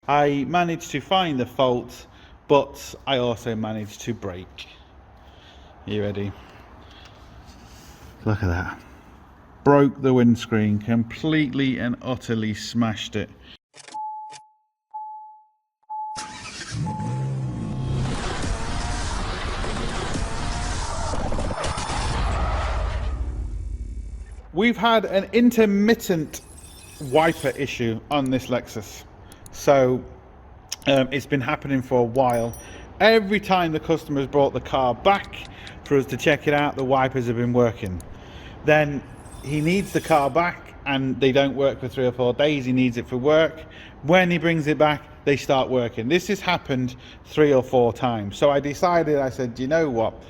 I managed to find the fault, but I also managed to brake. Are you ready? Look at that. Broke the windscreen, completely and utterly smashed it. We've had an intermittent wiper issue on this Lexus. So it's been happening for a while. Every time the customer's brought the car back for us to check it out, the wipers have been working. Then he needs the car back and they don't work for 3 or 4 days. He needs it for work. When he brings it back, they start working. This has happened 3 or 4 times. So I decided, I said, you know what?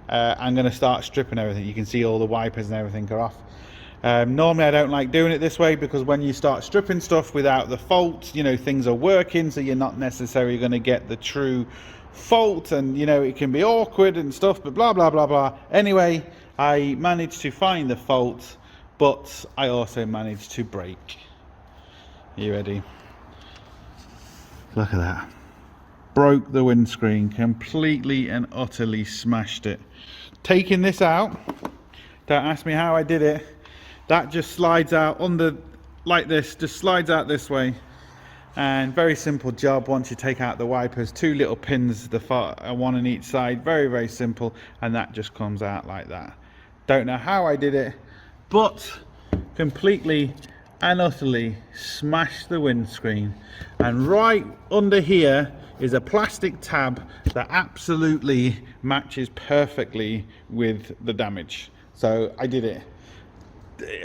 I'm going to start stripping everything. You can see all the wipers and everything are off. Normally I don't like doing it this way because when you start stripping stuff without the fault, you know, things are working, so you're not necessarily going to get the true fault, and you know, it can be awkward and stuff, but blah blah blah blah. Anyway, I managed to find the fault, but I also managed to brake. Are you ready? Look at that. Broke the windscreen, completely and utterly smashed it. Taking this out, don't ask me how I did it. That just slides out under like this, just slides out this way. And very simple job. Once you take out the wipers, 2 little pins, one on each side, very very simple, and that just comes out like that. Don't know how I did it, but completely and utterly smashed the windscreen. And right under here is a plastic tab that absolutely matches perfectly with the damage. So I did it.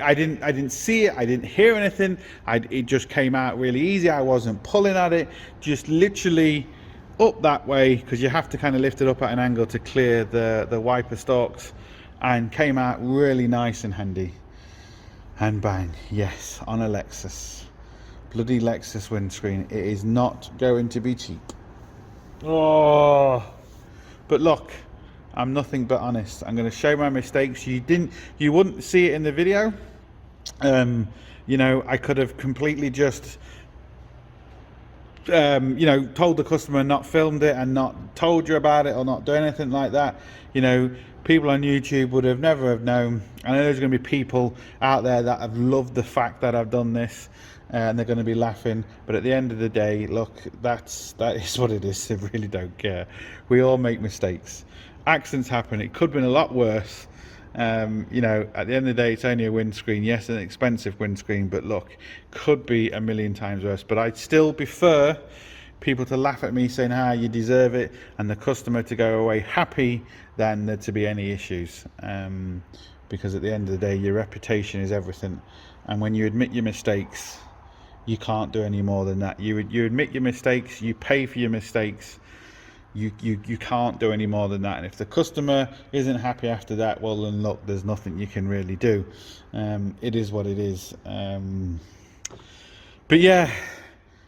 I didn't see it, I didn't hear anything, it just came out really easy. I wasn't pulling at it, just literally up that way, because you have to kind of lift it up at an angle to clear the wiper stalks, and came out really nice and handy. And bang, yes, on a Lexus. Bloody Lexus windscreen. It is not going to be cheap. Oh, but look, I'm nothing but honest. I'm going to show my mistakes. You wouldn't see it in the video. You know, I could have completely just you know, told the customer and not filmed it and not told you about it or not do anything like that. You know, people on YouTube would have never have known. I know there's going to be people out there that have loved the fact that I've done this, and they're going to be laughing, but at the end of the day, look, that is what it is. They really don't care. We all make mistakes. Accidents happen. It could have been a lot worse. You know, at the end of the day, it's only a windscreen. Yes, an expensive windscreen, but look, could be a million times worse. But I'd still prefer people to laugh at me saying, you deserve it, and the customer to go away happy than there to be any issues. Because at the end of the day, your reputation is everything. And when you admit your mistakes, you can't do any more than that. You admit your mistakes, you pay for your mistakes. You can't do any more than that. And if the customer isn't happy after that, well then look, there's nothing you can really do. It is what it is. But yeah,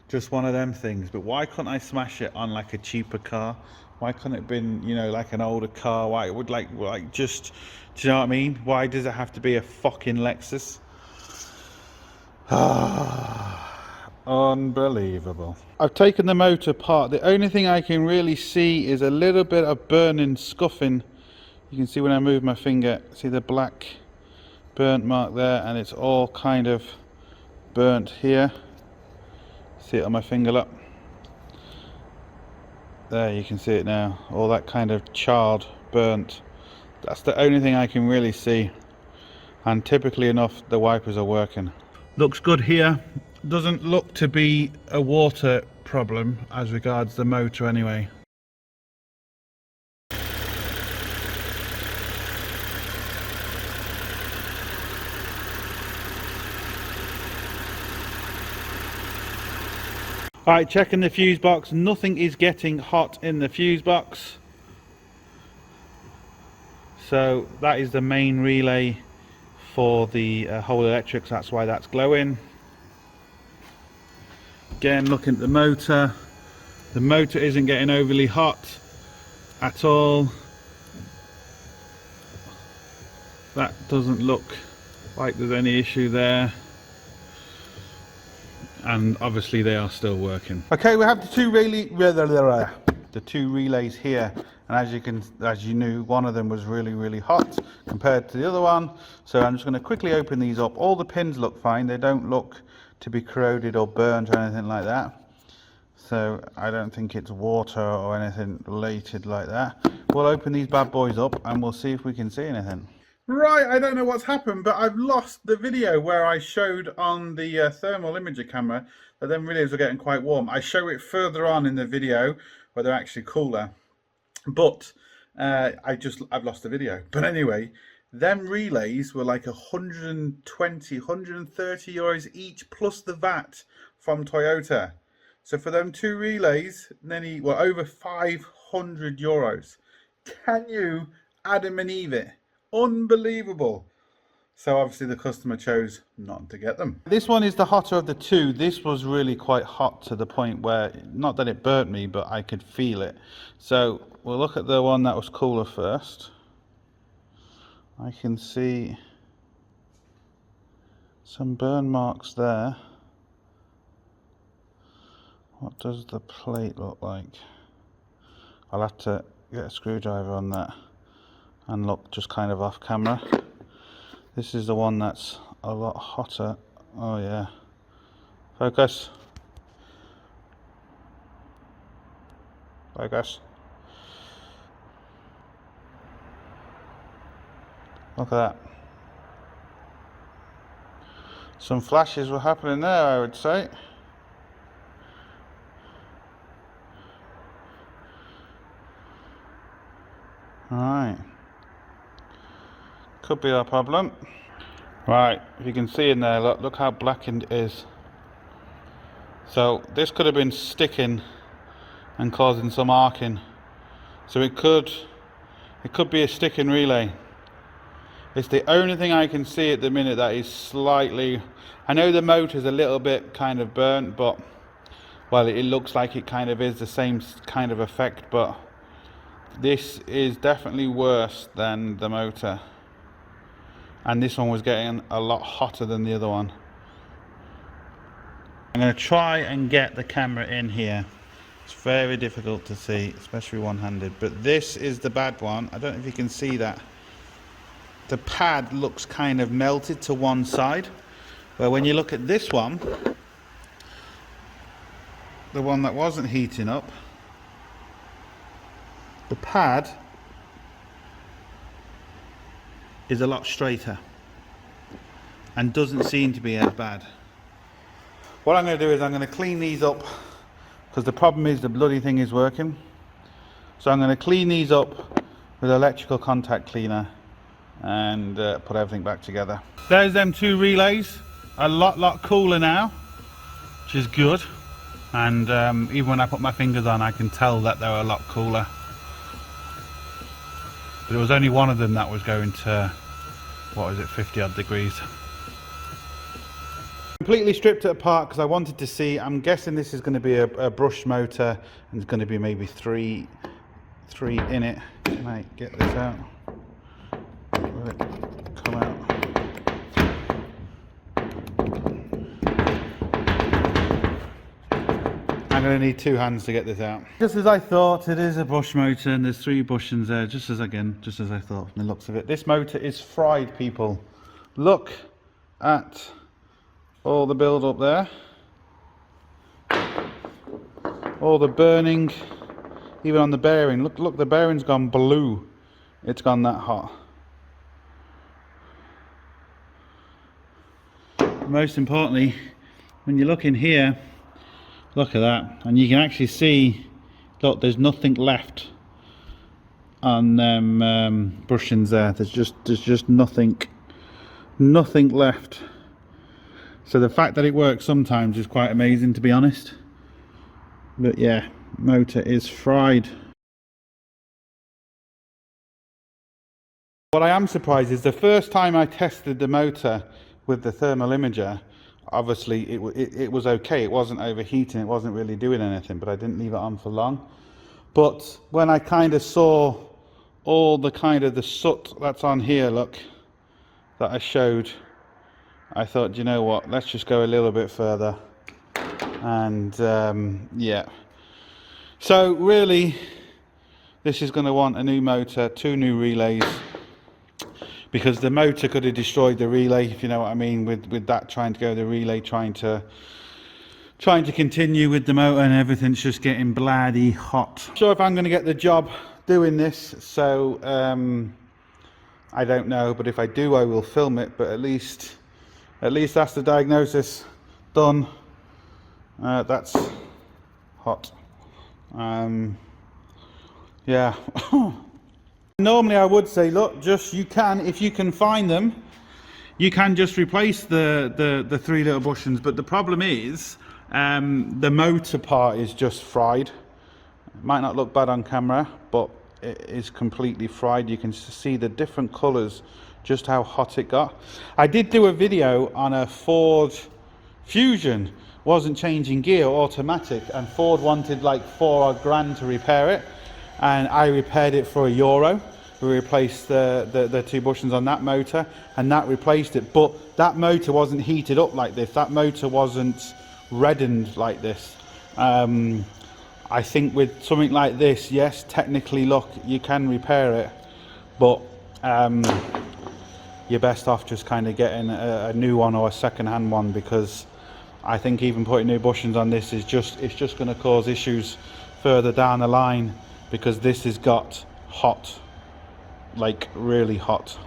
just one of them things. But why couldn't I smash it on like a cheaper car? Why couldn't it have been, you know, like an older car? Why it would like just, do you know what I mean? Why does it have to be a fucking Lexus? Unbelievable. I've taken the motor apart. The only thing I can really see is a little bit of burning, scuffing. You can see when I move my finger, see the black burnt mark there, and it's all kind of burnt here. See it on my finger, look. There, you can see it now. All that kind of charred, burnt. That's the only thing I can really see. And typically enough, the wipers are working. Looks good here. Doesn't look to be a water problem as regards the motor anyway. Alright, checking the fuse box. Nothing is getting hot in the fuse box. So that is the main relay for the whole electrics. That's why that's glowing. Again, looking at the motor isn't getting overly hot at all. That doesn't look like there's any issue there. and obviously they are still working. Okay, we have the two relays here, and as you knew, one of them was really hot compared to the other one. So I'm just going to quickly open these up. All the pins look fine. They don't look to be corroded or burnt or anything like that. So I don't think it's water or anything related like that. We'll open these bad boys up and we'll see if we can see anything. Right, I don't know what's happened, but I've lost the video where I showed on the thermal imager camera that them relays were getting quite warm. I show it further on in the video where they're actually cooler, but I've lost the video. But anyway, them relays were like 120, 130 euros each plus the VAT from Toyota. So for them two relays, nearly, well, over 500 euros. Can you Adam and Eve it? Unbelievable. So obviously the customer chose not to get them. This one is the hotter of the two. This was really quite hot to the point where, not that it burnt me, but I could feel it. So we'll look at the one that was cooler first. I can see some burn marks there. What does the plate look like? I'll have to get a screwdriver on that and look just kind of off camera. This is the one that's a lot hotter. Oh yeah. Focus. Focus. Look at that. Some flashes were happening there, I would say. Alright, could be our problem. Right, if you can see in there, look how blackened it is. So this could have been sticking and causing some arcing. So it could be a sticking relay. It's the only thing I can see at the minute that is slightly, I know the motor's a little bit kind of burnt, but well, it looks like it kind of is the same kind of effect, but this is definitely worse than the motor, and this one was getting a lot hotter than the other one. I'm going to try and get the camera in here. It's very difficult to see, especially one-handed, but this is the bad one. I don't know if you can see that. The pad looks kind of melted to one side, where when you look at this one, the one that wasn't heating up, the pad is a lot straighter and doesn't seem to be as bad. What I'm going to do is I'm going to clean these up, because the problem is the bloody thing is working. So I'm going to clean these up with electrical contact cleaner and put everything back together. There's them two relays, a lot cooler now, which is good. And even when I put my fingers on, I can tell that they're a lot cooler. But it was only one of them that was going to, what is it, 50 odd degrees. Completely stripped it apart because I wanted to see. I'm guessing this is going to be a brush motor, and there's going to be maybe three in it. Can I get this out? Will it come out? I'm going to need two hands to get this out. Just as I thought, it is a brush motor, and there's three bushings there, just as I thought from the looks of it. This motor is fried, people. Look at all the build up there, all the burning, even on the bearing. Look, the bearing's gone blue. It's gone that hot. Most importantly, when you look in here, look at that, and you can actually see, look, there's nothing left on them bushings there. There's just nothing left. So the fact that it works sometimes is quite amazing, to be honest. But yeah, motor is fried. What I am surprised is the first time I tested the motor with the thermal imager, obviously it was okay. It wasn't overheating, it wasn't really doing anything, but I didn't leave it on for long. But when I kind of saw all the kind of the soot that's on here, look, that I showed, I thought, you know what, let's just go a little bit further. And yeah, so really this is going to want a new motor, 2 new relays, because the motor could have destroyed the relay, if you know what I mean, with that trying to go, the relay trying to continue with the motor, and everything's just getting bloody hot. Not sure if I'm going to get the job doing this, so I don't know, but if I do I will film it. But at least that's the diagnosis done. That's hot. Yeah. Normally I would say, look, just if you can find them, you can just replace the 3 little bushings. But the problem is the motor part is just fried. It might not look bad on camera, but it is completely fried. You can see the different colors, just how hot it got. I did do a video on a Ford Fusion, wasn't changing gear, automatic, and Ford wanted like £4 grand to repair it, and I repaired it for €1. We replaced the 2 bushings on that motor, and that replaced it. But that motor wasn't heated up like this. That motor wasn't reddened like this. I think with something like this, yes, technically, look, you can repair it, but you're best off just kind of getting a new one or a second-hand one, because I think even putting new bushings on this is just going to cause issues further down the line, because this has got hot, like really hot.